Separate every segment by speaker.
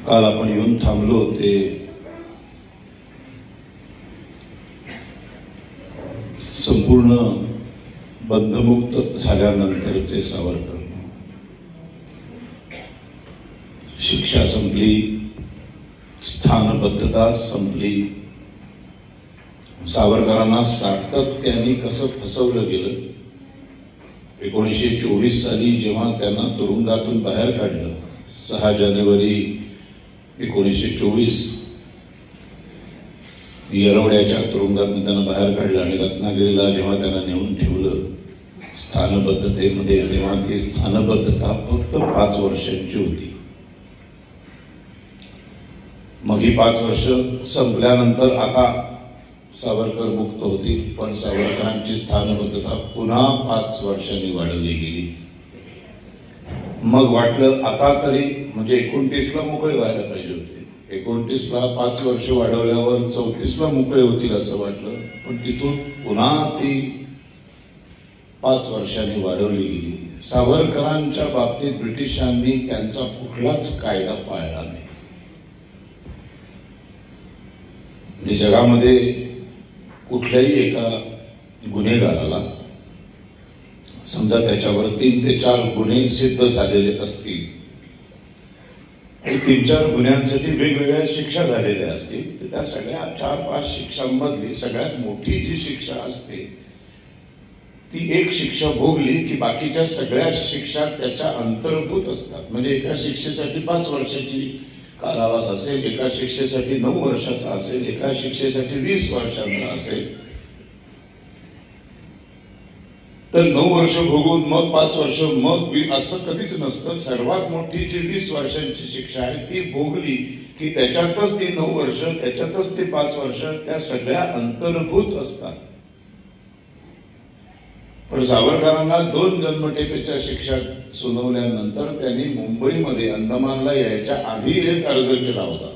Speaker 1: काल आपण येऊन थांबलो ते संपूर्ण बंधमुक्त झाल्यानंतरचे सावरकर. शिक्षा संपली, स्थानबद्धता संपली. सावरकरांना सातत्याने कसं फसवलं गेलं. 1924 साली जेव्हा त्यांना तुरुंगातून बाहेर काढलं, 6 जानेवारी 1924 येरवड्याच्या तुरुंगातून त्यांना बाहेर काढलं आणि रत्नागिरीला जेव्हा त्यांना नेऊन ठेवलं स्थानबद्धतेमध्ये, तेव्हा ती स्थानबद्धता फक्त 5 वर्षांची होती. मग ही 5 वर्ष संपल्यानंतर आता सावरकर मुक्त होतील, पण सावरकरांची स्थानबद्धता पुन्हा 5 वर्षांनी वाढवली गेली. मग वाटलं आता तरी म्हणजे 29ला मोकळे व्हायला पाहिजे होते. 29ला 5 वर्ष वाढवल्यावर 34ला मोकळे होतील असं वाटलं, पण तिथून पुन्हा ती 5 वर्षांनी वाढवली गेली. सावरकरांच्या बाबतीत ब्रिटिशांनी त्यांचा कुठलाच कायदा पाळला नाही. म्हणजे जगामध्ये कुठल्याही एका गुन्हेगाराला समजा त्याच्यावर 3 ते 4 गुन्हे सिद्ध झालेले असतील आणि 3-4 गुन्ह्यांसाठी वेगवेगळ्या शिक्षा झालेल्या असतील, तर त्या सगळ्या 4-5 शिक्षांमधली सगळ्यात मोठी जी शिक्षा असते ती एक शिक्षा भोगली की बाकीच्या सगळ्या शिक्षा त्याच्या अंतर्भूत असतात. म्हणजे एका शिक्षेसाठी 5 वर्षाची कारावास असेल, एका शिक्षेसाठी 9 वर्षाचा असेल, एका शिक्षेसाठी 20 वर्षांचा असेल. तर 9 वर्ष भोगून मग 5 वर्ष मग असं कधीच नसतं. सर्वात मोठी जी 20 वर्षांची शिक्षा आहे ती भोगली की त्याच्यातच ती 9 वर्ष, त्याच्यातच ते 5 वर्ष, त्या सगळ्या अंतर्भूत असतात. पण सावरकरांना 2 जन्मठेपेच्या शिक्षा सुनावल्यानंतर त्यांनी मुंबईमध्ये अंदमानला यायच्या आधी एक अर्ज केला होता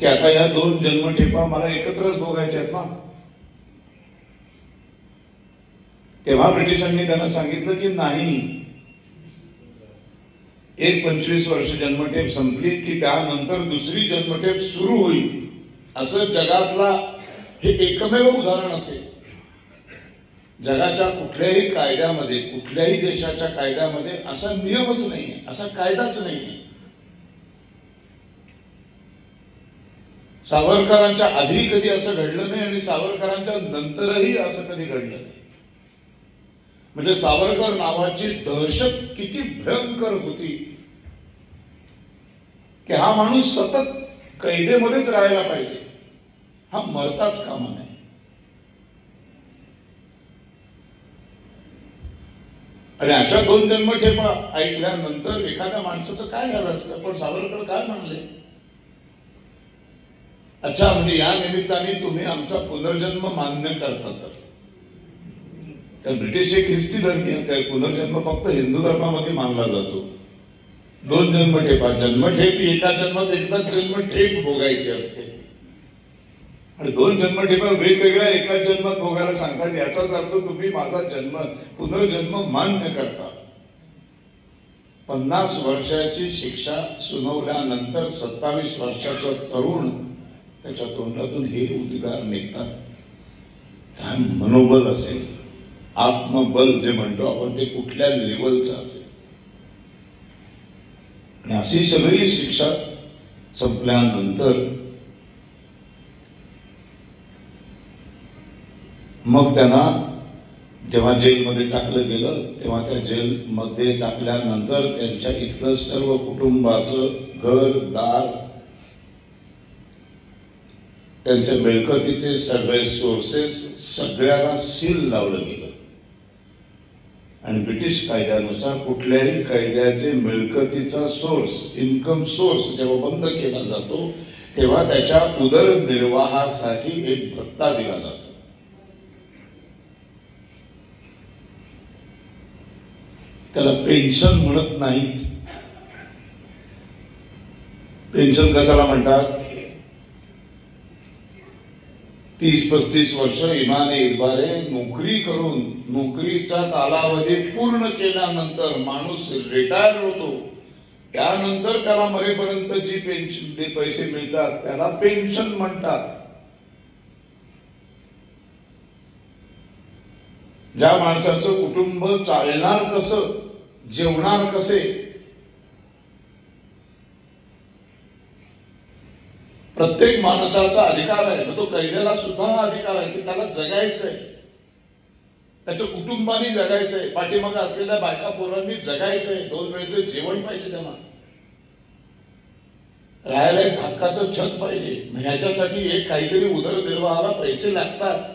Speaker 1: की आता या 2 जन्मठेपा मला एकत्रच भोगायच्या आहेत ना. तेव्हा ब्रिटिशांनी त्यांना सांगितलं की नाही, एक 25 वर्ष जन्मठेप संपली की त्यानंतर दुसरी जन्मठेप सुरू होईल. असं जगातला हे एकमेव उदाहरण असेल. जगाच्या कुठल्याही कायद्यामध्ये, कुठल्याही देशाच्या कायद्यामध्ये असा नियमच नाहीये, असा कायदाच नाहीये. सावरकरांच्या आधी कधी असं घडलं नाही आणि सावरकरांच्या नंतरही असं कधी घडलं नाही. म्हणजे सावरकर नावाची दहशत किती भयंकर होती की हा माणूस सतत कैदेमध्येच राहायला पाहिजे, हा मरताच कामा नाही. आणि अशा 2 जन्मठेपा ऐकल्यानंतर एखाद्या माणसाचं काय झालं असतं. पण सावरकर काय म्हणले, अच्छा म्हणजे या निमित्ताने तुम्ही आमचा पुनर्जन्म मान्य करता. तर ब्रिटिश एक ख्रिस्ती धर्मीय, त्या पुनर्जन्म फक्त हिंदू धर्मामध्ये मानला जातो. 2 जन्मठेपा, जन्मठेप एका जन्मात एकदाच जन्मठेप भोगायची असते आणि 2 जन्मठेपा वेगवेगळ्या एका जन्मात भोगायला सांगतात. याचाच अर्थ तुम्ही माझा पुनर्जन्म मान्य करता. 50 वर्षाची शिक्षा सुनावल्यानंतर 27 वर्षाचा तरुण त्याच्या तोंडातून हे उद्गार निघतात. काय मनोबल असेल, आत्मबल जे म्हणतो आपण, ते कुठल्या लेवलचं असेल. आणि अशी सगळी शिक्षा संपल्यानंतर मग त्यांना जेव्हा जेलमध्ये टाकलं गेलं, तेव्हा त्या जेलमध्ये टाकल्यानंतर त्यांच्या इथलं सर्व कुटुंबाचं घरदार, त्यांच्या मिळकतीचे सगळे सोर्सेस सगळ्याला सील लावलं गेलं. आणि ब्रिटिश कायद्यानुसार कुठल्याही कायद्याचे मिळकतीचा सोर्स, इन्कम सोर्स जेव्हा बंद केला जातो तेव्हा त्याच्या उदरनिर्वाहासाठी एक भत्ता दिला जातो. त्याला पेन्शन म्हणत नाहीत. पेन्शन कशाला म्हणतात, 30-35 वर्ष इमाने इतबारे नोकरी करून नोकरीचा कालावधी पूर्ण केल्यानंतर माणूस रिटायर होतो. त्यानंतर त्याला मरेपर्यंत जी पेन्शन पैसे मिळतात त्याला पेन्शन म्हणतात. ज्या माणसाचं कुटुंब चालणार कसं, जेवणार कसे, प्रत्येक माणसाचा अधिकार आहे. तो कैद्याला सुद्धा हा अधिकार आहे की त्याला जगायचंय, त्याच्या कुटुंबाने जगायचंय, पाठीमागे असलेल्या बायका पोरांनी जगायचंय, 2 वेळचं जेवण पाहिजे, त्यांना राहायला एक हक्काचं छत पाहिजे. ह्याच्यासाठी एक काहीतरी उदरनिर्वाहाला पैसे लागतात.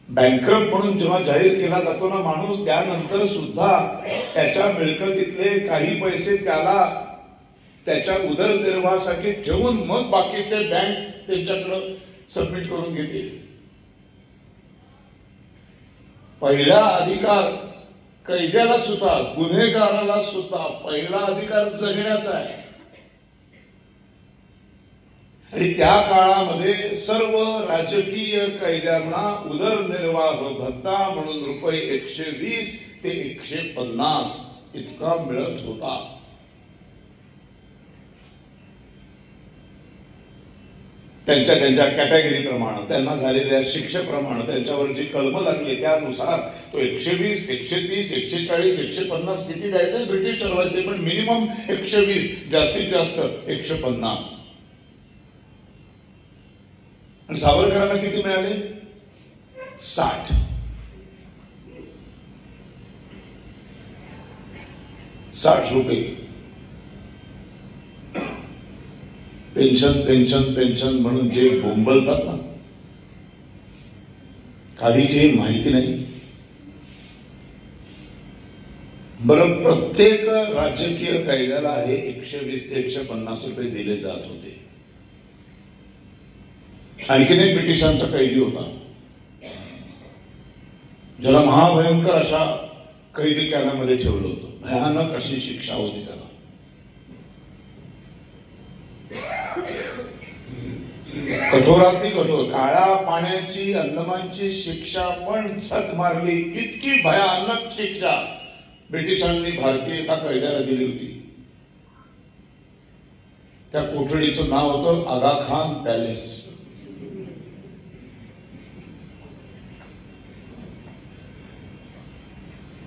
Speaker 1: बँकरप्ट म्हणून जेव्हा जाहीर केला जातो ना माणूस, त्यानंतर सुद्धा त्याच्या मिळकतीतले काही पैसे त्याला त्याच्या उदरनिर्वाहासाठी ठेवून मग बाकीचे बँक त्यांच्याकडे सबमिट करून घेते. पहिला अधिकार कैद्याला सुद्धा, गुन्हेगाराला सुद्धा पहिला अधिकार जगण्याचा आहे. आणि त्या काळामध्ये सर्व राजकीय कैद्यांना उदरनिर्वाह भत्ता म्हणून रुपये 120 ते 150 इतका मिळत होता. त्यांच्या कॅटेगरीप्रमाणे, त्यांना झालेल्या शिक्षेप्रमाणे, त्यांच्यावर जी कलम लागली त्यानुसार तो 120, 130, 140, 150 किती द्यायचं ब्रिटिश ठरवायचे, पण मिनिमम 120, जास्तीत जास्त 150. आणि सावरकरांना किती मिळाले? 60. 60 रुपये पेन्शन पेन्शन पेन्शन म्हणून जे बोंबलतात ना, काहीची माहिती नाही. बरं, प्रत्येक राजकीय कैद्याला हे 120 ते 150 रुपये दिले जात होते. आणखीन एक ब्रिटिशांचा कैदी होता ज्याला महाभयंकर अशा कैदीखान्यामध्ये ठेवलं होतं. भयानक अशी शिक्षा होती त्याला. कठोरातली कठोर, काळ्या पाण्याची अंदमानची शिक्षा पण झक मारली, इतकी भयानक शिक्षा ब्रिटिशांनी भारतीय एका कैद्याला दिली होती. त्या कोठडीचं नाव होतं आगा खान पॅलेस.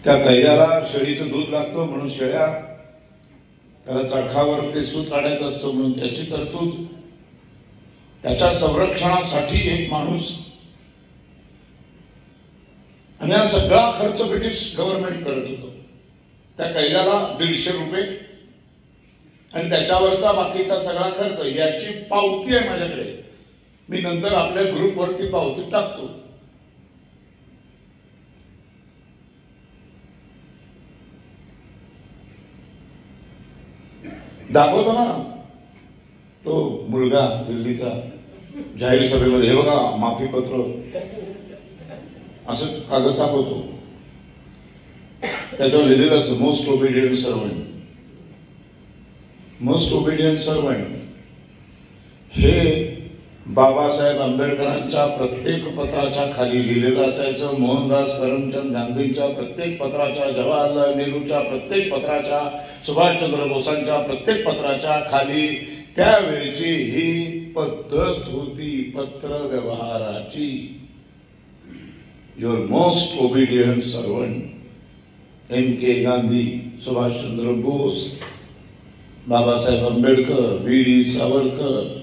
Speaker 1: त्या कैद्याला शेळीचं दूध लागतं म्हणून शेळ्या, त्याला चरखावर ते सूत काढायचं असतं म्हणून त्याची तरतूद, त्याच्या संरक्षणासाठी एक माणूस, आणि हा सगळा खर्च ब्रिटिश गव्हर्नमेंट करत होतं. त्या कैद्याला 150 रुपये आणि त्याच्यावरचा बाकीचा सगळा खर्च. याची पावती आहे माझ्याकडे, मी नंतर आपल्या ग्रुपवरती पावती टाकतो. दाखवतो ना तो मुलगा दिल्लीचा जाहीर सभेमध्ये, हे बघा माफीपत्र, असं कागद दाखवतो. त्याच्यावर लिहिलेलं असतं most obedient servant. Most obedient servant हे बाबासाहेब आंबेडकरांच्या प्रत्येक पत्राच्या खाली लिहिलेलं असायचं. मोहनदास करमचंद गांधींच्या प्रत्येक पत्राच्या, जवाहरलाल नेहरूच्या प्रत्येक पत्राच्या, सुभाषचंद्र बोसांच्या प्रत्येक पत्राच्या खाली त्यावेळची ही पद्धत होती पत्र व्यवहाराची. Your most obedient servant M.K. Gandhi, Subhashchandra Bose, Babasaheb Ambedkar, B.D. Savarkar,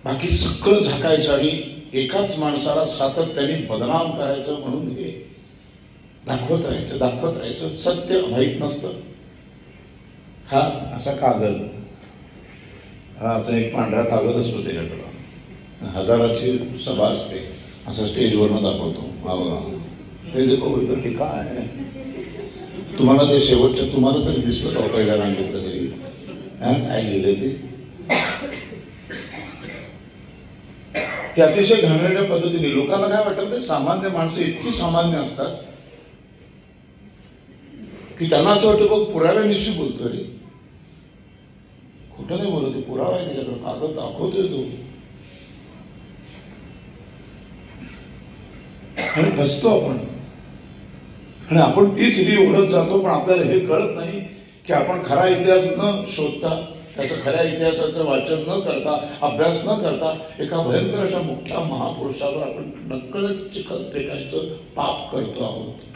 Speaker 1: बाकी सगळं झाकायचं आणि एकाच माणसाला सातत्याने बदनाम करायचं म्हणून हे दाखवत राहायचं. सत्य माहीत नसतं. हा असा कागद, हा असा एक पांढरा कागद असतो, त्याच्याकडं 1000ची सभा असते, असं स्टेजवरनं दाखवतो. हा बघा, ते देखो इथं काय तुम्हाला ते शेवटच्या, तुम्हाला तरी दिसलं का पहिल्या रांगेतलं तरी काय लिहिलं ते अतिशय घाणेरड्या पद्धतीने. लोकांना काय वाटतं, ते सामान्य माणसं इतकी सामान्य असतात की त्यांना असं वाटतं बघ पुराव्यानिशी बोलतो रे. खोटं नाही बोलत, पुरावा आहे त्याच्याकडे, कागद दाखवतोय तो. आणि फसतो आपण, आणि आपण तीच ही ओढत जातो. पण आपल्याला हे कळत नाही की आपण खरा इतिहास न शोधता, त्याचं खऱ्या इतिहासाचं वाचन न करता, अभ्यास न करता एका भयंकर अशा मोठ्या महापुरुषावर आपण नकळत चिखल फेकायचं पाप करतो आहोत.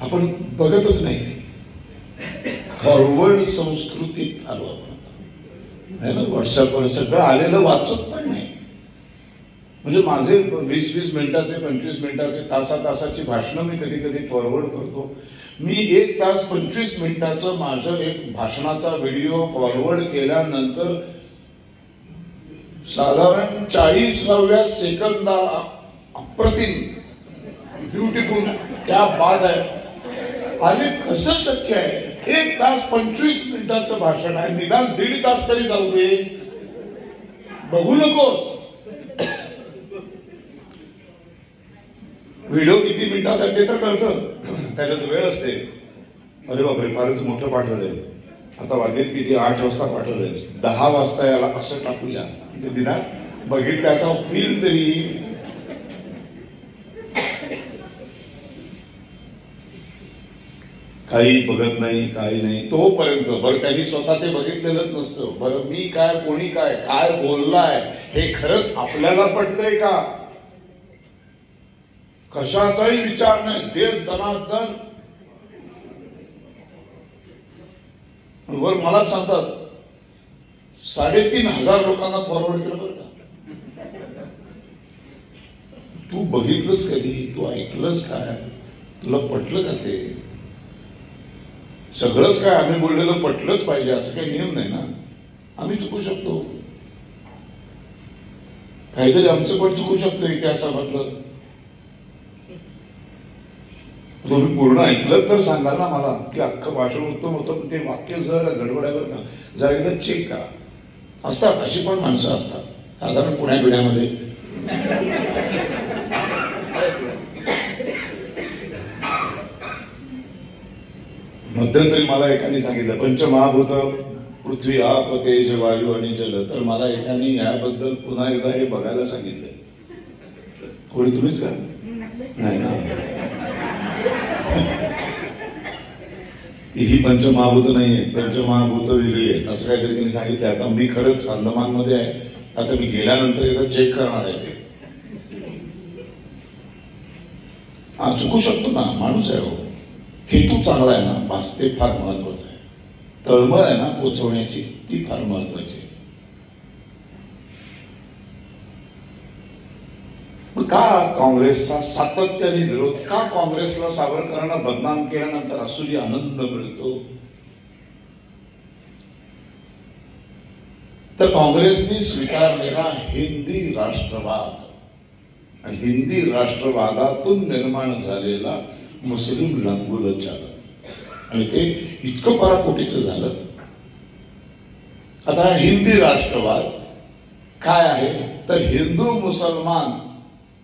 Speaker 1: आपण बघतच नाही. फॉरवर्ड संस्कृतीत आलो आपण. व्हॉट्सअपवर सगळं आलेलं वाचत पण नाही. म्हणजे माझे 20-20 मिनिटाचे, 25 मिनिटाचे, तासाची भाषणं मी कधी कधी फॉरवर्ड करतो. मी 1 तास 25 मिनिटाचं माझं एक भाषणाचा व्हिडिओ फॉरवर्ड केल्यानंतर साधारण 40व्या सेकंदाला अप्रतिम, ब्युटिफुल, क्या बात आहे, आणि कसं शक्य आहे? 1 तास 25 मिनिटाचं भाषण आहे, निदान 1.5 तास तरी जाऊ दे, बघू नकोस. व्हिडिओ किती मिनिटाचा आहे ते तर कळतं, त्याच्यात वेळ असते. अरे बापरे, फारच मोठं पाठवलंय, आता वाजेत किती, 8 वाजता पाठवलंय, 10 वाजता याला असं टाकूया, म्हणजे निदान बघितल्याचा फील तरी. काही बघत नाही, काही नाही तोपर्यंत. बरं, त्यांनी स्वतः ते बघितलेलंच नसतं. बरं, मी काय, कोणी काय, काय बोललाय हे खरंच आपल्याला पटतंय का? कशाचाही विचार नाही, देव दनादन. वर मला सांगतात 3,500 लोकांना फॉरवर्ड केलं. बरं का, तू बघितलंस कधी? तू ऐकलंस काय? तुला पटलं का ते? सगळंच काय आम्ही बोललेलं पटलंच पाहिजे असं काही नियम नाही ना. आम्ही चुकू शकतो, काहीतरी आमचं पण चुकू शकतो इतिहासामधलं. तुम्ही पूर्ण ऐकलं तर सांगा ना मला की अख्खं भाषण उत्तम होतं, पण ते वाक्य जर गडबडावर का जरा एकदा चेक करा. असतात अशी पण माणसं असतात साधारण पुण्या पिढ्यामध्ये. मध्यंतरी मला एकाने सांगितलं पंचमहाभूत पृथ्वी, आप, तेज, वायू आणि जल. तर मला एकाने याबद्दल पुन्हा एकदा हे बघायला सांगितलं. कोणी तुम्हीच का? नाही ना, ही पंचमहाभूत नाहीये, पंचमहाभूत वेगळी आहे असं काहीतरी त्यांनी सांगितलं. आता मी खरंच अंदमानमध्ये आहे, आता मी गेल्यानंतर एकदा चेक करणार आहे ते. हा, चुकू शकतो ना, माणूस आहे हो. हेतू चांगला आहे ना, बस ते फार महत्वाचं आहे. तळमळ आहे ना पोचवण्याची, ती फार महत्वाची आहे. का काँग्रेसचा सातत्याने विरोध? का काँग्रेसला सावरकरांना बदनाम केल्यानंतर असुरी आनंद मिळतो? तर काँग्रेसने स्वीकारलेला हिंदी राष्ट्रवाद आणि हिंदी राष्ट्रवादातून निर्माण झालेला मुस्लिम लंगूलचार, आणि ते इतकं पराकोटीचं झालं. आता हिंदी राष्ट्रवाद काय आहे तर हिंदू मुसलमान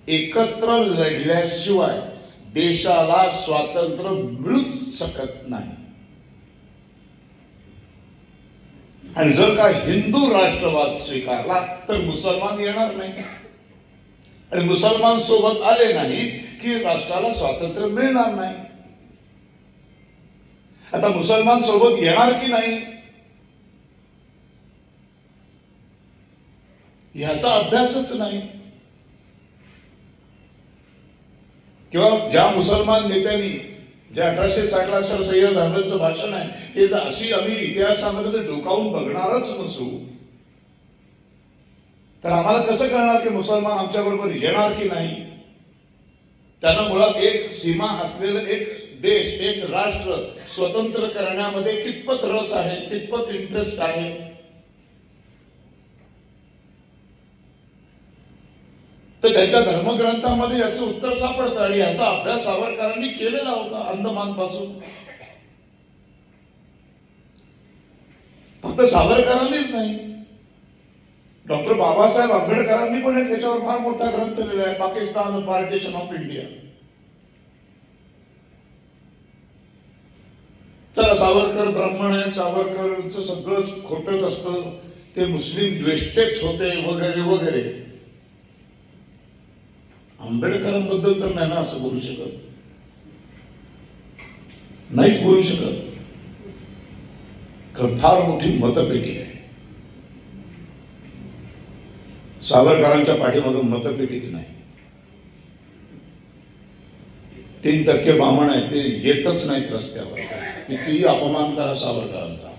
Speaker 1: एकत्र लढल्याशिवाय देशाला स्वातंत्र्य मिळूच शकत नाही. आणि जर का हिंदू राष्ट्रवाद स्वीकारला तर मुसलमान येणार नाही, आणि मुसलमान सोबत आले नाही की राष्ट्राला स्वातंत्र्य मिळणार नाही. आता मुसलमान सोबत येणार की नाही ह्याचा अभ्यासच नाही. किंवा ज्या मुसलमान नेत्यांनी जे 1860ला सर सय्यद अहमदचं भाषण आहे ते जर अशी आम्ही इतिहासामध्ये जर डोकावून बघणारच नसू तर आम्हाला कसं कळणार की मुसलमान आमच्याबरोबर येणार की नाही? त्यांना मुळात एक सीमा असलेलं एक देश, एक राष्ट्र स्वतंत्र करण्यामध्ये कितपत रस आहे, कितपत इंटरेस्ट आहे? तर त्यांच्या धर्मग्रंथामध्ये याचं उत्तर सापडतं, आणि याचा अभ्यास सावरकरांनी केलेला होता अंदमान पासून. फक्त सावरकरांनीच नाही, डॉक्टर बाबासाहेब आंबेडकरांनी पण त्याच्यावर फार मोठा ग्रंथ लिहिला आहे, पाकिस्तान पार्टिशन ऑफ इंडिया. चला सावरकर ब्राह्मण आहे, सावरकरचं सगळंच खोटंच असतं, ते मुस्लिम द्वेष्टेच होते वगैरे वगैरे. आंबेडकरांबद्दल तर नाही ना असं बोलू शकत, नाहीच बोलू शकत, कारण फार मोठी मतपेटी आहे. सावरकरांच्या पाठीमधून मतपेटीच नाही. 3% ब्राह्मण आहेत, ते येतच नाहीत रस्त्यावर. कितीही अपमान करा सावरकरांचा,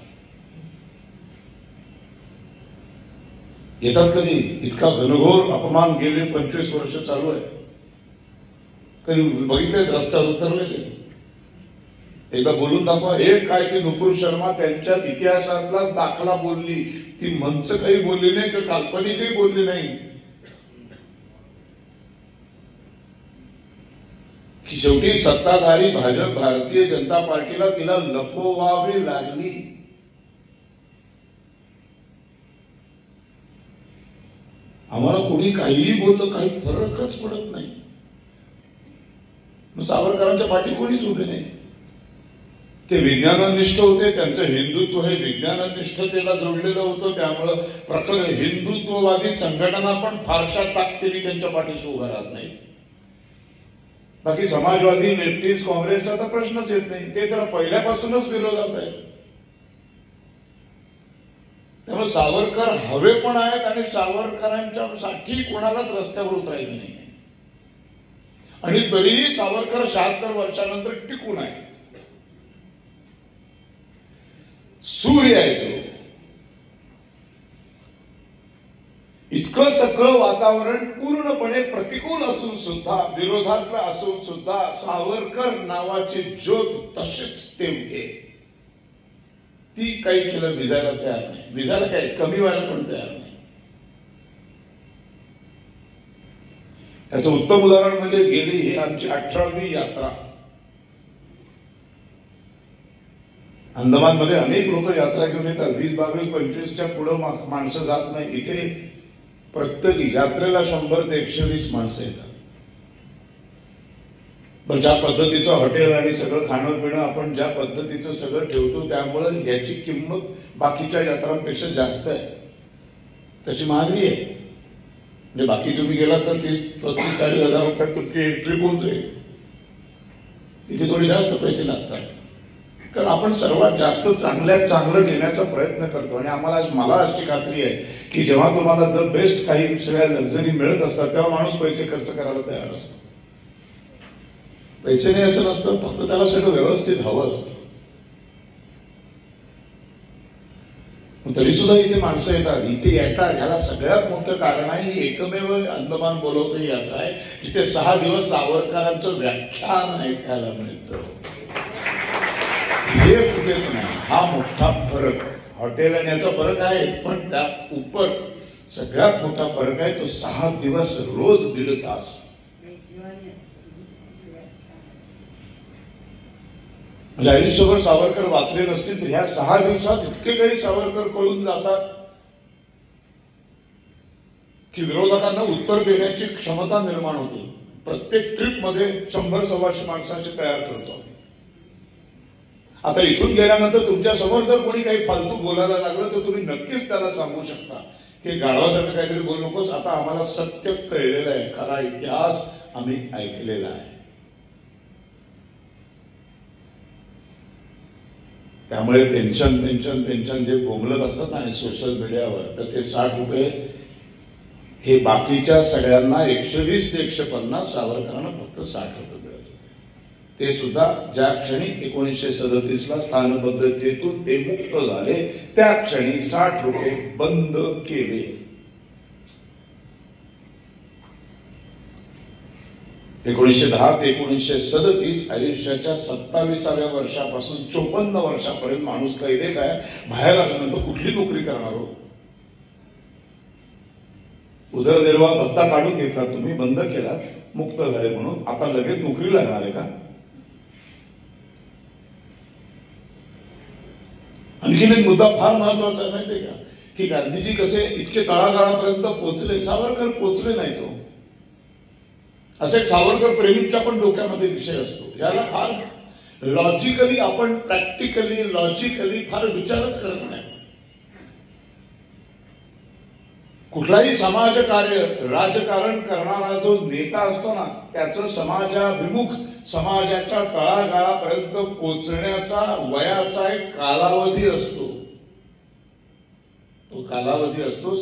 Speaker 1: येतात कधी? इतका घनघोर अपमान गेले 25 वर्ष चालू आहे. कधी बघितले रस्त्यावर उतरलेले? एकदा बोलून दाखवा. एक काय की नुपूर शर्मा त्यांच्याच इतिहासातलाच दाखला बोलली, ती मंच काही बोलली नाही किंवा काल्पनिकही बोलली नाही, की शेवटी सत्ताधारी भाजप भारतीय जनता पार्टीला तिला लपवावी लागली. आम्हाला कोणी काहीही बोललं, काही फरकच पडत नाही. मग सावरकरांच्या पाठी कोणीच उभे नाही. ते विज्ञाननिष्ठ होते, त्यांचं हिंदुत्व हे विज्ञाननिष्ठतेला जोडलेलं होतं. त्यामुळं प्रखर हिंदुत्ववादी संघटना पण फारशा ताकदीने त्यांच्या पाठीशी उभ्या राहत नाही. बाकी समाजवादी, लेफ्टिस्ट, काँग्रेसचा तर प्रश्नच येत नाही, ते तर पहिल्यापासूनच विरोधात आहेत. त्यामुळे सावरकर हवे पण आहेत आणि सावरकरांच्यासाठी कोणालाच रस्त्यावर उतरायचं नाही. आणि तरीही सावरकर 76 वर्षानंतर टिकून आहे. सूर्य आहे तो. इतकं सगळं वातावरण पूर्णपणे प्रतिकूल असून सुद्धा, विरोधातलं असून सुद्धा सावरकर नावाची ज्योत तशीच तेवते. ती काही केलं विजायला तयार नाही. विजायला काय, कमी व्हायला पण तयार नाही. याचं उत्तम उदाहरण म्हणजे गेली ही आमची 18वी यात्रा. अंदमानमध्ये अनेक लोक यात्रा घेऊन येतात. 20, 22, 25च्या पुढे माणसं जात नाही. इथे प्रत्येक यात्रेला 100 ते 120 माणसं येतात. पण ज्या पद्धतीचं हॉटेल आणि सगळं खाणं पिणं आपण ज्या पद्धतीचं सगळं ठेवतो, त्यामुळे याची किंमत बाकीच्या यात्रांपेक्षा जास्त आहे. तशी मागणी आहे. म्हणजे बाकी तुम्ही गेलात तर 30, 35, 40 हजार रुपयात तुमची एंट्री होऊन जाईल. इथे थोडी जास्त पैसे लागतात, कारण आपण सर्वात जास्त चांगल्यात चांगलं देण्याचा प्रयत्न करतो. आणि मला अशी खात्री आहे की जेव्हा तुम्हाला द बेस्ट काही सगळ्या लक्झरी मिळत असतात, तेव्हा माणूस पैसे खर्च करायला तयार असतो. पैसे नाही असं नसतं, फक्त त्याला सगळं व्यवस्थित हवं असतं. तरी सुद्धा इथे माणसं येतात. इथे येतात ह्याला सगळ्यात मोठं कारण आहे, ही एकमेव अंदमान बोलवते यात्रा आहे जिथे 6 दिवस सावरकरांचं व्याख्यान ऐकायला मिळतं. हे कुठेच नाही. हा मोठा फरक. हॉटेल आणि याचा फरक आहे, पण त्या उपर सगळ्यात मोठा फरक आहे तो 6 दिवस रोज 1.5 तास. म्हणजे आयुष्यभर सावरकर वाचले नसतील तर ह्या 6 दिवसात इतके काही सावरकर कळून जातात की विरोधकांना उत्तर देण्याची क्षमता निर्माण होते. प्रत्येक ट्रिपमध्ये 100-125 माणसांची तयार करतो. आता इथून गेल्यानंतर तुमच्या समोर जर कोणी काही फालतू बोलायला लागलं तर तुम्ही नक्कीच त्याला सांगू शकता की गाढवासारखं काहीतरी बोलू नकोस, आता आम्हाला सत्य कळलेलं आहे, खरा इतिहास आम्ही ऐकलेला आहे. त्यामुळे पेन्शन जे बोंबलत असतात आणि सोशल मीडियावर, तर ते 60 रुपये हे बाकीच्या सगळ्यांना 120 ते 150, सावरकरांना फक्त 60 रुपये मिळत होते. ते सुद्धा ज्या क्षणी 1937ला स्थानबद्धतेतून ते मुक्त झाले त्या क्षणी 60 रुपये बंद केले. 1910 ते 1937 आयुष्याच्या 27व्या वर्षापासून 54 वर्षापर्यंत माणूस कैदे काय, बाहेर आल्यानंतर कुठली नोकरी करणार हो? उदरनिर्वाह भत्ता काढून घेतला तुम्ही, बंद केला, मुक्त झाले म्हणून. आता लगेच नोकरी लागणार आहे का? आणखीन एक मुद्दा फार महत्वाचा आहे माहितीये का, की गांधीजी कसे इतके तळागाळापर्यंत पोहोचले, सावरकर पोहोचले नाही. तो असं एक सावरकर प्रेमींच्या पण डोक्यामध्ये विषय असतो. याला फार लॉजिकली आपण प्रॅक्टिकली लॉजिकली फार विचारच करत नाही. कुठलाही समाजकार्य राजकारण करणारा जो नेता असतो ना, त्याचं समाजाभिमुख समाजाच्या तळागाळापर्यंत पोचण्याचा वयाचा एक कालावधी असतो. तो कालावधी असतो